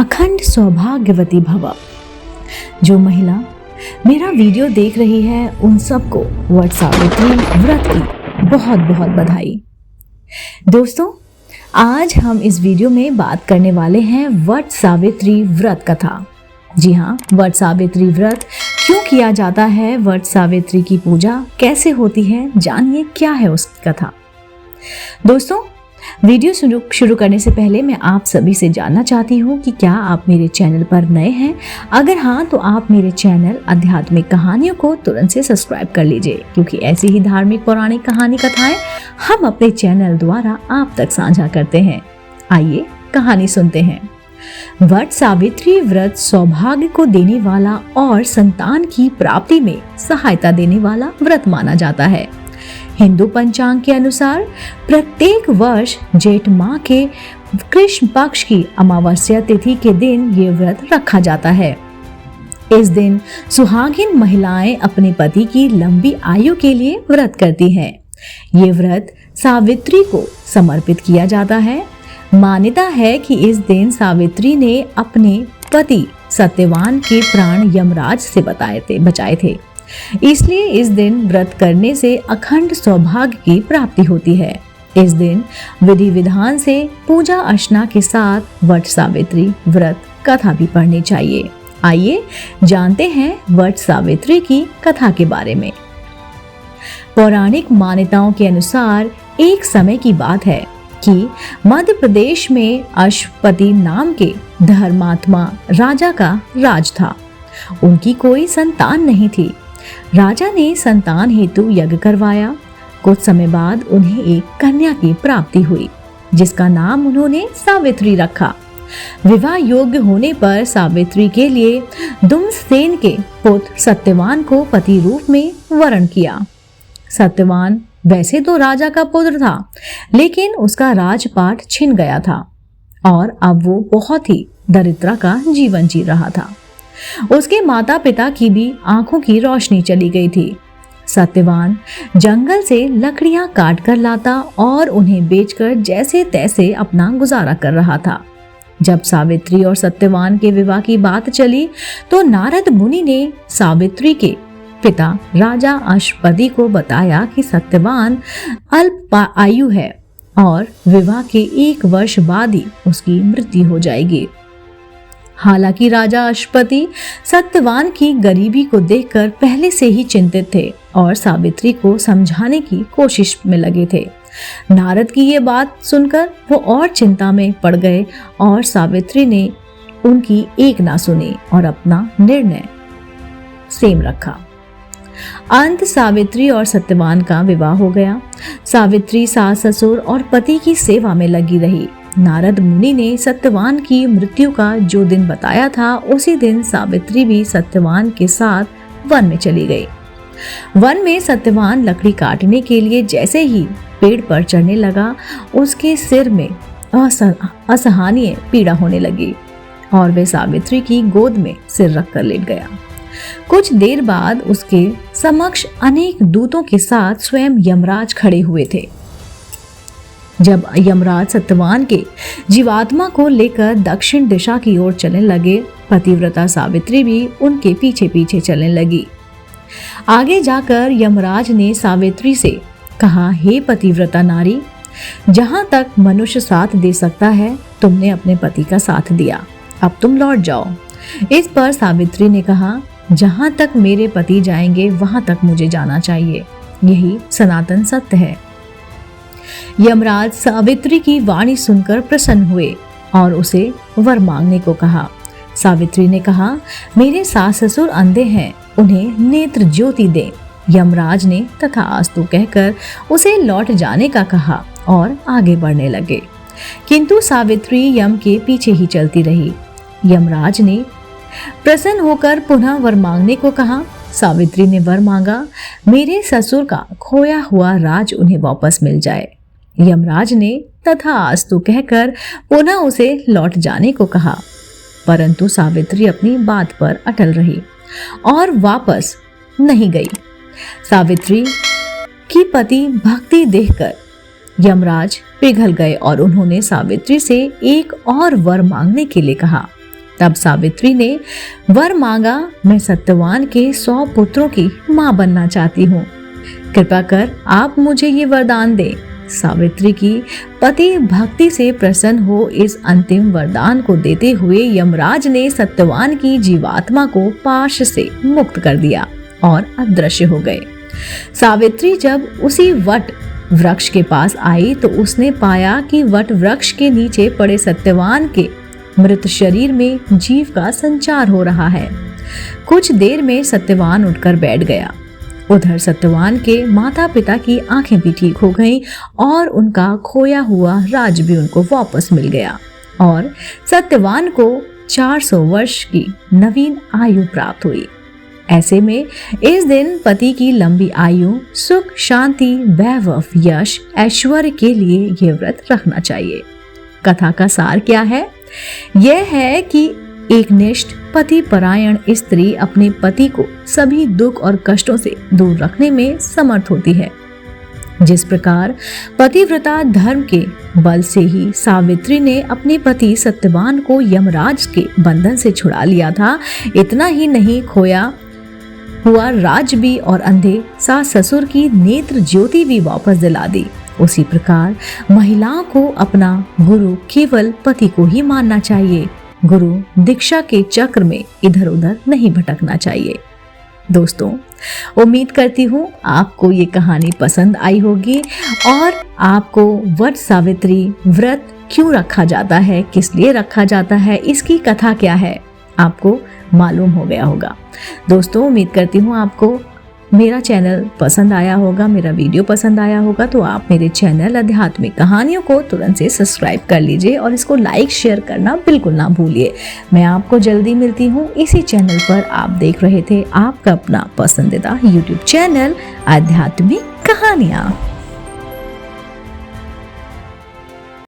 अखंड सौभाग्यवती भव। जो महिला मेरा वीडियो देख रही है उन सबको वट सावित्री व्रत की बहुत बहुत बधाई। दोस्तों, आज हम इस वीडियो में बात करने वाले हैं वट सावित्री व्रत कथा। जी हाँ, वट सावित्री व्रत क्यों किया जाता है, वट सावित्री की पूजा कैसे होती है, जानिए क्या है उसकी कथा। दोस्तों, वीडियो शुरू करने से पहले मैं आप सभी से जानना चाहती हूँ कि क्या आप मेरे चैनल पर नए हैं। अगर हाँ, तो आप मेरे चैनल आध्यात्मिक कहानियों को तुरंत से सब्सक्राइब कर लीजिए, क्योंकि ऐसी ही धार्मिक पौराणिक कहानी कथाएं हम अपने चैनल द्वारा आप तक साझा करते हैं। आइए कहानी सुनते हैं। वट सावित्री व्रत सौभाग्य को देने वाला और संतान की प्राप्ति में सहायता देने वाला व्रत माना जाता है। हिंदू पंचांग के अनुसार प्रत्येक वर्ष जेठ माह के कृष्ण पक्ष की अमावस्या तिथि के दिन ये व्रत रखा जाता है। इस दिन सुहागिन महिलाएं अपने पति की लंबी आयु के लिए व्रत करती हैं। ये व्रत सावित्री को समर्पित किया जाता है। मान्यता है कि इस दिन सावित्री ने अपने पति सत्यवान के प्राण यमराज से बचाए थे, इसलिए इस दिन व्रत करने से अखंड सौभाग्य की प्राप्ति होती है। इस दिन विधि विधान से पूजा अर्चना के साथ वट सावित्री व्रत कथा भी पढ़नी चाहिए। आइए जानते हैं वट सावित्री की कथा के बारे में। पौराणिक मान्यताओं के अनुसार एक समय की बात है कि मध्य प्रदेश में अश्वपति नाम के धर्मात्मा राजा का राज था। उनकी कोई संतान नहीं थी। राजा ने संतान हेतु यज्ञ करवाया। कुछ समय बाद उन्हें एक कन्या की प्राप्ति हुई, जिसका नाम उन्होंने सावित्री रखा। विवाह योग्य होने पर सावित्री के लिए दुम्नसेन के पुत्र सत्यवान को पति रूप में वरण किया। सत्यवान वैसे तो राजा का पुत्र था, लेकिन उसका राजपाट छिन गया था और अब वो बहुत ही दरिद्रता का जीवन जी रहा था। उसके माता पिता की भी आंखों की रोशनी चली गई थी। सत्यवान जंगल से लकड़ियां काट कर लाता और उन्हें बेचकर जैसे तैसे अपना गुजारा कर रहा था। जब सावित्री और सत्यवान के विवाह की बात चली तो नारद मुनि ने सावित्री के पिता राजा अश्वपति को बताया कि सत्यवान अल्प आयु है और विवाह के 1 वर्ष बाद ही उसकी मृत्यु हो जाएगी। हालांकि राजा अश्वपति सत्यवान की गरीबी को देखकर पहले से ही चिंतित थे और सावित्री को समझाने की कोशिश में लगे थे। नारद की ये बात सुनकर वो और चिंता में पड़ गए और सावित्री ने उनकी एक ना सुनी और अपना निर्णय सेम रखा। अंत सावित्री और सत्यवान का विवाह हो गया। सावित्री सास ससुर और पति की सेवा में लगी रही। नारद मुनि ने सत्यवान की मृत्यु का जो दिन बताया था, उसी दिन सावित्री भी सत्यवान के साथ वन में चली गई। वन में सत्यवान लकड़ी काटने के लिए जैसे ही पेड़ पर चढ़ने लगा, उसके सिर में असहनीय पीड़ा होने लगी और वे सावित्री की गोद में सिर रखकर लेट गया। कुछ देर बाद उसके समक्ष अनेक दूतों के साथ स्वयं यमराज खड़े हुए थे। जब यमराज सत्यवान के जीवात्मा को लेकर दक्षिण दिशा की ओर चलने लगे, पतिव्रता सावित्री भी उनके पीछे पीछे चलने लगी। आगे जाकर यमराज ने सावित्री से कहा, हे पतिव्रता नारी, जहां तक मनुष्य साथ दे सकता है, तुमने अपने पति का साथ दिया, अब तुम लौट जाओ। इस पर सावित्री ने कहा, जहां तक मेरे पति जाएंगे वहां तक मुझे जाना चाहिए, यही सनातन सत्य है। यमराज सावित्री की वाणी सुनकर प्रसन्न हुए और उसे वर मांगने को कहा। सावित्री ने कहा, मेरे सास ससुर अंधे हैं, उन्हें नेत्र ज्योति दे। यमराज ने तथास्तु कहकर उसे लौट जाने का कहा और आगे बढ़ने लगे, किंतु सावित्री यम के पीछे ही चलती रही। यमराज ने प्रसन्न होकर पुनः वर मांगने को कहा। सावित्री ने वर मांगा, मेरे ससुर का खोया हुआ राज उन्हें वापस मिल जाए। यमराज ने तथास्तु कहकर पुनः उसे लौट जाने को कहा, परंतु सावित्री अपनी बात पर अटल रही और वापस नहीं गई। सावित्री की पति भक्ति देखकर यमराज पिघल गए और उन्होंने सावित्री से एक और वर मांगने के लिए कहा। तब सावित्री ने वर मांगा, मैं सत्यवान के 100 पुत्रों की मां बनना चाहती हूँ, कृपा कर आप मुझे ये वरदान दे। सावित्री की पति भक्ति से प्रसन्न हो इस अंतिम वरदान को देते हुए यमराज ने सत्यवान की जीवात्मा को पाश से मुक्त कर दिया और अदृश्य हो गए। सावित्री जब उसी वट वृक्ष के पास आई तो उसने पाया कि वट वृक्ष के नीचे पड़े सत्यवान के मृत शरीर में जीव का संचार हो रहा है। कुछ देर में सत्यवान उठकर बैठ गया। उधर सत्यवान के माता पिता की आंखें भी ठीक हो गईं और उनका खोया हुआ राज भी उनको वापस मिल गया और सत्यवान को 400 वर्ष की नवीन आयु प्राप्त हुई। ऐसे में इस दिन पति की लंबी आयु, सुख, शांति, वैभव, यश, ऐश्वर्य के लिए यह व्रत रखना चाहिए। कथा का सार क्या है? यह है कि एक निष्ठ पति परायण स्त्री अपने पति को सभी दुख और कष्टों से दूर रखने में समर्थ होती है। जिस प्रकार पतिव्रता धर्म के बल से ही सावित्री ने अपने पति सत्यवान को यमराज के बंधन से छुड़ा लिया था, इतना ही नहीं, खोया हुआ राज भी और अंधे सास ससुर की नेत्र ज्योति भी वापस दिला दी। उसी प्रकार महिलाओं को अपना गुरु केवल पति को ही मानना चाहिए। गुरु दीक्षा के चक्र में इधर उधर नहीं भटकना चाहिए। दोस्तों, उम्मीद करती हूँ आपको ये कहानी पसंद आई होगी और आपको वट सावित्री व्रत क्यों रखा जाता है, किस लिए रखा जाता है, इसकी कथा क्या है, आपको मालूम हो गया होगा। दोस्तों, उम्मीद करती हूँ आपको मेरा चैनल पसंद आया होगा, मेरा वीडियो पसंद आया होगा, तो आप मेरे चैनल आध्यात्मिक कहानियों को तुरंत से सब्सक्राइब कर लीजिए और इसको लाइक शेयर करना बिल्कुल ना भूलिए। मैं आपको जल्दी मिलती हूँ इसी चैनल पर। आप देख रहे थे आपका अपना पसंदीदा YouTube चैनल आध्यात्मिक कहानियाँ।